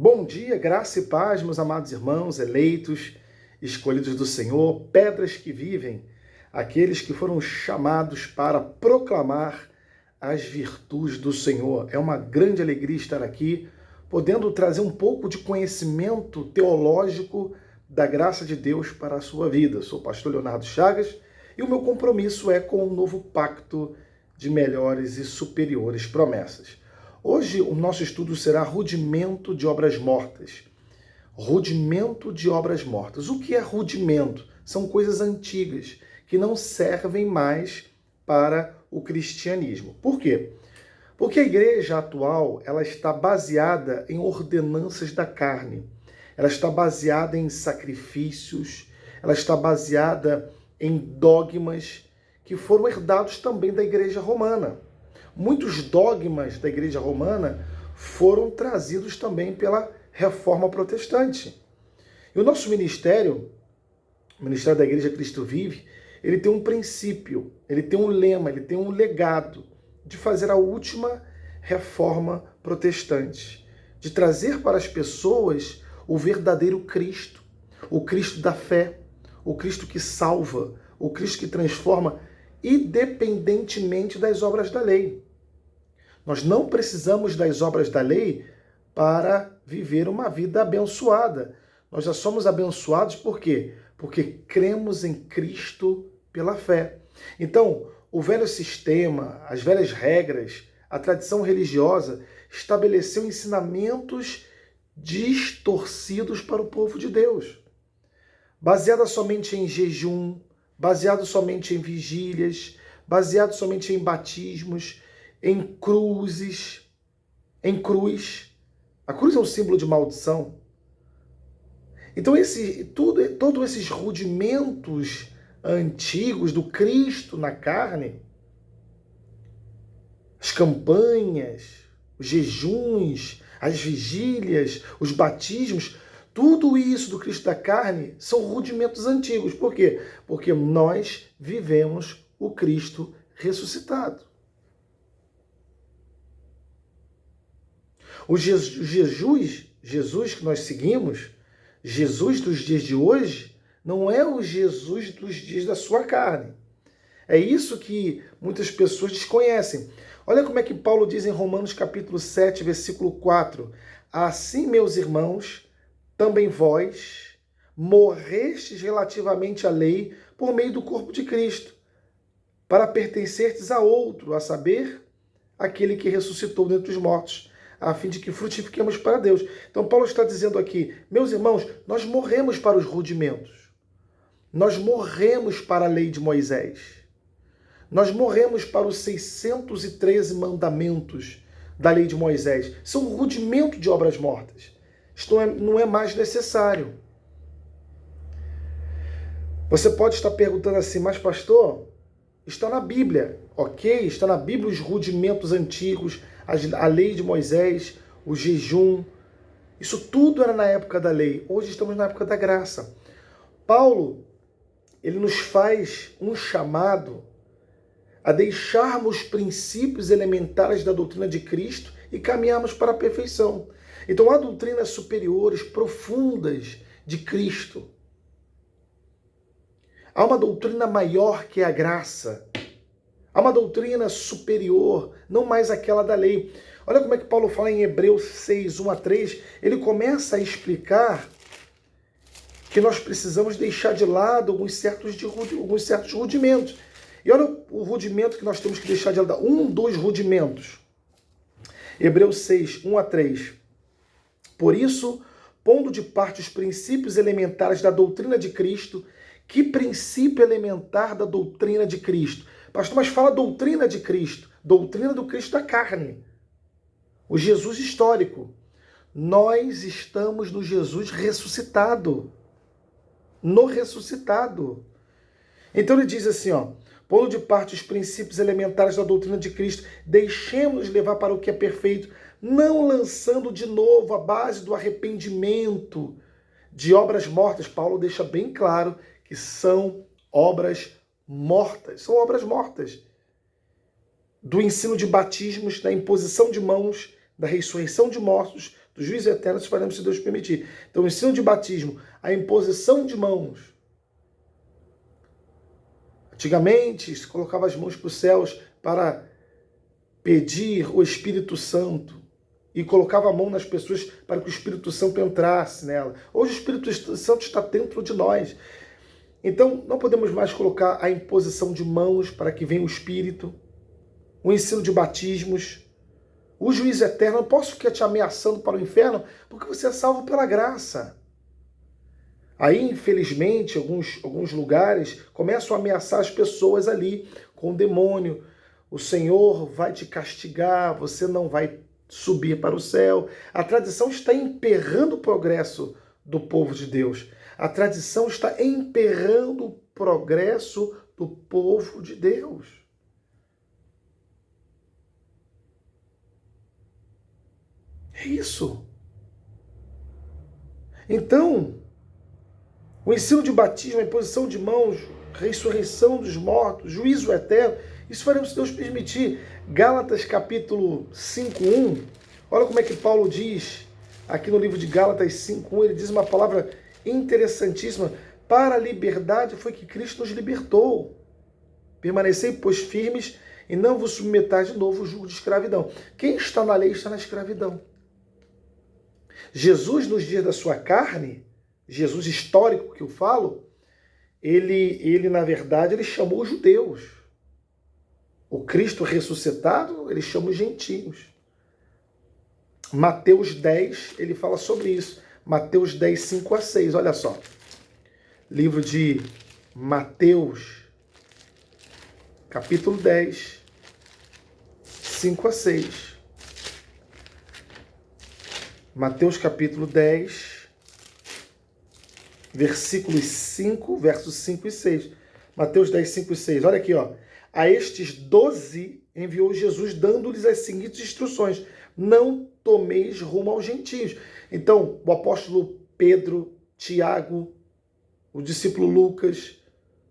Bom dia, graça e paz, meus amados irmãos, eleitos, escolhidos do Senhor, pedras que vivem, aqueles que foram chamados para proclamar as virtudes do Senhor. É uma grande alegria estar aqui, podendo trazer um pouco de conhecimento teológico da graça de Deus para a sua vida. Sou o pastor Leonardo Chagas e o meu compromisso é com um novo pacto de melhores e superiores promessas. Hoje o nosso estudo será rudimento de obras mortas. Rudimento de obras mortas. O que é rudimento? São coisas antigas que não servem mais para o cristianismo. Por quê? Porque a igreja atual ela está baseada em ordenanças da carne. Ela está baseada em sacrifícios, ela está baseada em dogmas que foram herdados também da igreja romana. Muitos dogmas da igreja romana foram trazidos também pela reforma protestante. E o nosso ministério, o Ministério da Igreja Cristo Vive, ele tem um princípio, ele tem um lema, ele tem um legado de fazer a última reforma protestante, de trazer para as pessoas o verdadeiro Cristo, o Cristo da fé, o Cristo que salva, o Cristo que transforma, independentemente das obras da lei. Nós não precisamos das obras da lei para viver uma vida abençoada. Nós já somos abençoados por quê? Porque cremos em Cristo pela fé. Então, o velho sistema, as velhas regras, a tradição religiosa estabeleceu ensinamentos distorcidos para o povo de Deus, baseada somente em jejum, baseado somente em vigílias, baseado somente em batismos, em cruzes, em cruz. A cruz é um símbolo de maldição. Então, todos esses rudimentos antigos do Cristo na carne, as campanhas, os jejuns, as vigílias, os batismos, tudo isso do Cristo da carne são rudimentos antigos. Por quê? Porque nós vivemos o Cristo ressuscitado. O Jesus que nós seguimos, Jesus dos dias de hoje, não é o Jesus dos dias da sua carne. É isso que muitas pessoas desconhecem. Olha como é que Paulo diz em Romanos capítulo 7, versículo 4. Assim, meus irmãos, também vós morrestes relativamente à lei por meio do corpo de Cristo, para pertencerdes a outro, a saber, aquele que ressuscitou dentre os mortos, a fim de que frutifiquemos para Deus. Então Paulo está dizendo aqui, meus irmãos, nós morremos para os rudimentos. Nós morremos para a lei de Moisés. Nós morremos para os 613 mandamentos da lei de Moisés. São um rudimento de obras mortas. Isto não é mais necessário. Você pode estar perguntando assim, mas pastor, está na Bíblia, ok? Está na Bíblia os rudimentos antigos, a lei de Moisés, o jejum. Isso tudo era na época da lei. Hoje estamos na época da graça. Paulo, ele nos faz um chamado a deixarmos princípios elementares da doutrina de Cristo e caminharmos para a perfeição. Então há doutrinas superiores, profundas de Cristo. Há uma doutrina maior que é a graça. Há uma doutrina superior, não mais aquela da lei. Olha como é que Paulo fala em Hebreus 6, 1 a 3. Ele começa a explicar que nós precisamos deixar de lado alguns certos rudimentos. E olha o rudimento que nós temos que deixar de lado. Dois rudimentos. Hebreus 6, 1 a 3. Por isso, pondo de parte os princípios elementares da doutrina de Cristo. Que princípio elementar da doutrina de Cristo? Pastor, mas fala doutrina de Cristo, doutrina do Cristo da carne, o Jesus histórico. Nós estamos no Jesus ressuscitado, no ressuscitado. Então ele diz assim, pondo de parte os princípios elementares da doutrina de Cristo, deixemos-nos levar para o que é perfeito, não lançando de novo a base do arrependimento de obras mortas. Paulo deixa bem claro que são obras mortas. São obras mortas. Do ensino de batismos, da imposição de mãos, da ressurreição de mortos, do juízo eterno, se faremos se Deus permitir. Então, o ensino de batismo, a imposição de mãos. Antigamente, se colocava as mãos para os céus para pedir o Espírito Santo e colocava a mão nas pessoas para que o Espírito Santo entrasse nela. Hoje o Espírito Santo está dentro de nós. Então, não podemos mais colocar a imposição de mãos para que venha o Espírito, o ensino de batismos, o juízo eterno. Eu não posso ficar te ameaçando para o inferno, porque você é salvo pela graça. Aí, infelizmente, alguns lugares começam a ameaçar as pessoas ali com o demônio. O Senhor vai te castigar, você não vai subir para o céu. A tradição está emperrando o progresso do povo de Deus. A tradição está emperrando o progresso do povo de Deus. É isso. Então, o ensino de batismo, a imposição de mãos, ressurreição dos mortos, juízo eterno, isso faremos se Deus permitir. Gálatas capítulo 5:1, olha como é que Paulo diz, aqui no livro de Gálatas 5:1, ele diz uma palavra interessantíssima: para a liberdade foi que Cristo nos libertou. Permanecei, pois, firmes e não vos submetais de novo ao jugo de escravidão. Quem está na lei está na escravidão. Jesus, nos dias da sua carne, Jesus histórico que eu falo, ele na verdade, ele chamou os judeus. O Cristo ressuscitado, ele chama os gentios. Mateus 10, ele fala sobre isso. Mateus 10, 5-6, olha só. Livro de Mateus, capítulo 10, 5-6. Mateus capítulo 10, versículos 5, versos 5 e 6. Mateus 10, 5 e 6. Olha aqui, ó. A estes 12 enviou Jesus, dando-lhes as seguintes instruções: não tomeis rumo aos gentios. Então, o apóstolo Pedro, Tiago, o discípulo Lucas,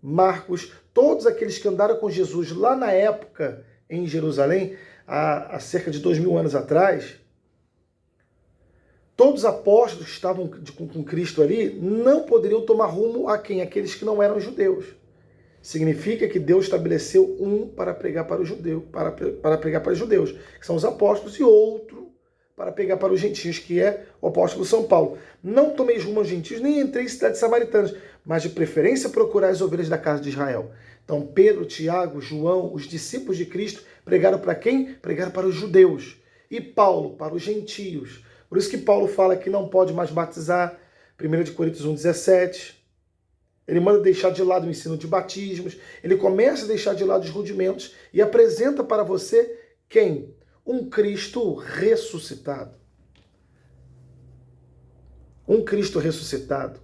Marcos, todos aqueles que andaram com Jesus lá na época em Jerusalém, há cerca de 2000 anos atrás, todos os apóstolos que estavam com Cristo ali não poderiam tomar rumo a quem? Aqueles que não eram judeus. Significa que Deus estabeleceu um para pregar para os judeus, para pregar para os judeus, que são os apóstolos, e outro para pregar para os gentios, que é o apóstolo São Paulo. Não tomeis rumo aos gentios, nem entreis em cidades samaritanas, mas de preferência procurai as ovelhas da casa de Israel. Então Pedro, Tiago, João, os discípulos de Cristo, pregaram para quem? Pregaram para os judeus. E Paulo, para os gentios. Por isso que Paulo fala que não pode mais batizar, 1 Coríntios 1,17. Ele manda deixar de lado o ensino de batismos, ele começa a deixar de lado os rudimentos e apresenta para você quem? Um Cristo ressuscitado. Um Cristo ressuscitado.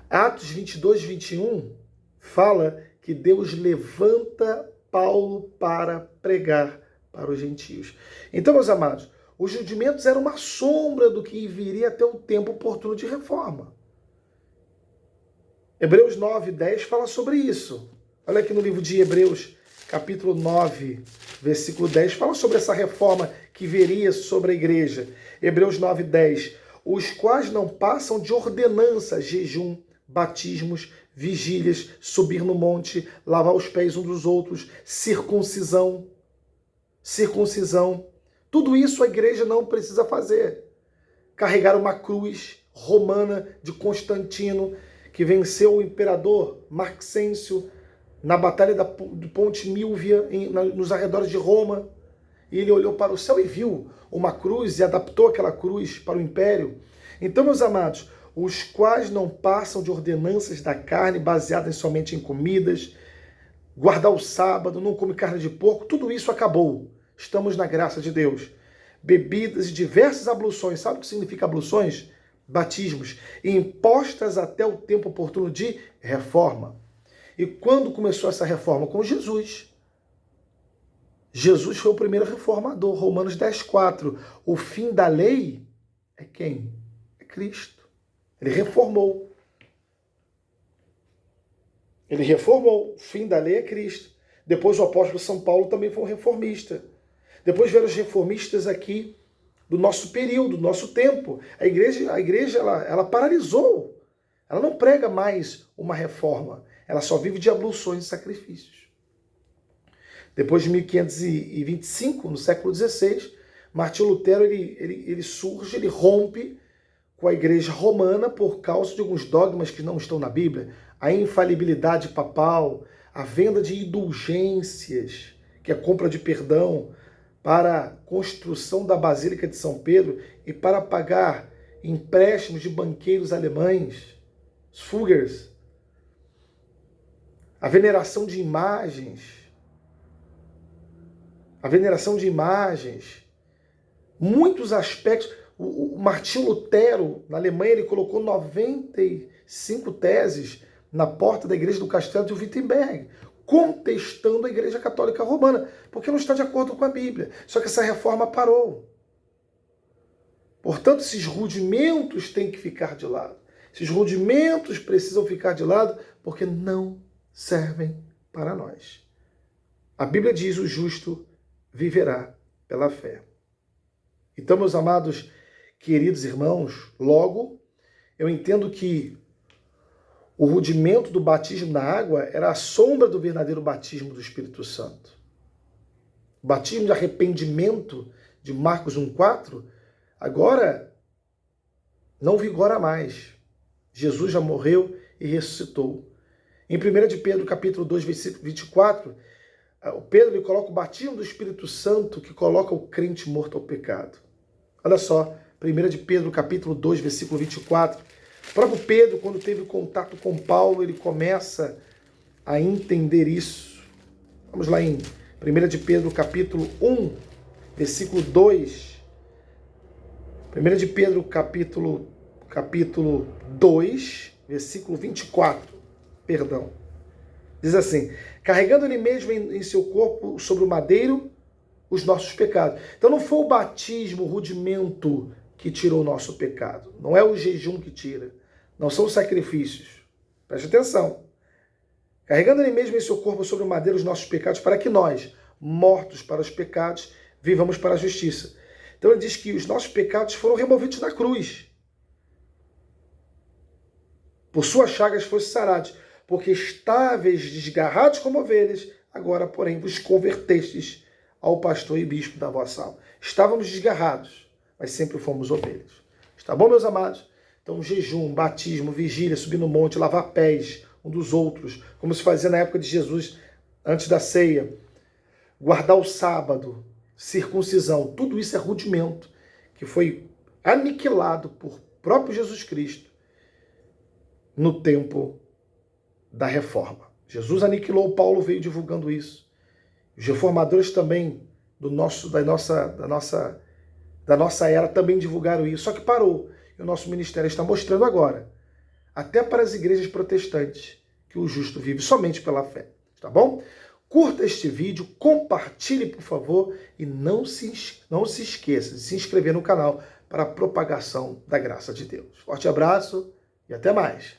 Atos 22, 21 fala que Deus levanta Paulo para pregar para os gentios. Então, meus amados, os rudimentos eram uma sombra do que viria até o tempo oportuno de reforma. Hebreus 9, 10 fala sobre isso. Olha aqui no livro de Hebreus, capítulo 9, versículo 10, fala sobre essa reforma que viria sobre a igreja. Hebreus 9, 10. Os quais não passam de ordenança, jejum, batismos, vigílias, subir no monte, lavar os pés uns dos outros, circuncisão. Tudo isso a igreja não precisa fazer. Carregar uma cruz romana de Constantino, que venceu o imperador Maxêncio na batalha do Ponte Milvia, nos arredores de Roma. E ele olhou para o céu e viu uma cruz e adaptou aquela cruz para o império. Então, meus amados, os quais não passam de ordenanças da carne, baseadas somente em comidas, guardar o sábado, não come carne de porco, tudo isso acabou. Estamos na graça de Deus. Bebidas e diversas abluções. Sabe o que significa abluções? Batismos, impostas até o tempo oportuno de reforma. E quando começou essa reforma? Com Jesus. Jesus foi o primeiro reformador. Romanos 10, 4. O fim da lei é quem? É Cristo. Ele reformou. Ele reformou. O fim da lei é Cristo. Depois o apóstolo São Paulo também foi um reformista. Depois vieram os reformistas aqui do nosso período, do nosso tempo. A igreja ela paralisou. Ela não prega mais uma reforma. Ela só vive de abluções e sacrifícios. Depois de 1525, no século XVI, Martinho Lutero ele surge, ele rompe com a igreja romana por causa de alguns dogmas que não estão na Bíblia. A infalibilidade papal, a venda de indulgências, que é a compra de perdão, para a construção da Basílica de São Pedro e para pagar empréstimos de banqueiros alemães, os Fuggers, a veneração de imagens, muitos aspectos. O Martinho Lutero, na Alemanha, ele colocou 95 teses na porta da igreja do Castelo de Wittenberg, contestando a Igreja Católica Romana, porque não está de acordo com a Bíblia. Só que essa reforma parou. Portanto, esses rudimentos têm que ficar de lado. Esses rudimentos precisam ficar de lado porque não servem para nós. A Bíblia diz: o justo viverá pela fé. Então, meus amados, queridos irmãos, logo, eu entendo que o rudimento do batismo na água era a sombra do verdadeiro batismo do Espírito Santo. O batismo de arrependimento de Marcos 1,4, agora não vigora mais. Jesus já morreu e ressuscitou. Em 1 de Pedro, capítulo 2, versículo 24, Pedro ele coloca o batismo do Espírito Santo que coloca o crente morto ao pecado. Olha só, 1 de Pedro, capítulo 2, versículo 24. O próprio Pedro, quando teve contato com Paulo, ele começa a entender isso. Vamos lá em 1 de Pedro, capítulo 1, versículo 2. 1 de Pedro, capítulo 2, versículo 24. Perdão. Diz assim: carregando ele mesmo em seu corpo sobre o madeiro os nossos pecados. Então não foi o batismo, o rudimento que tirou o nosso pecado. Não é o jejum que tira. Não são os sacrifícios. Preste atenção. Carregando ele mesmo em seu corpo sobre o madeiro os nossos pecados, para que nós, mortos para os pecados, vivamos para a justiça. Então ele diz que os nossos pecados foram removidos na cruz. Por suas chagas fosse sarados, porque estáveis, desgarrados como ovelhas, agora, porém, vos convertestes ao pastor e bispo da vossa alma. Estávamos desgarrados, mas sempre fomos ovelhas. Está bom, meus amados? Então, jejum, batismo, vigília, subir no monte, lavar pés um dos outros, como se fazia na época de Jesus, antes da ceia, guardar o sábado, circuncisão, tudo isso é rudimento, que foi aniquilado por próprio Jesus Cristo no tempo da reforma. Jesus aniquilou, Paulo veio divulgando isso. Os reformadores também da nossa era também divulgaram isso, só que parou. E o nosso ministério está mostrando agora, até para as igrejas protestantes, que o justo vive somente pela fé. Tá bom? Curta este vídeo, compartilhe, por favor, e não se esqueça de se inscrever no canal para a propagação da graça de Deus. Forte abraço e até mais.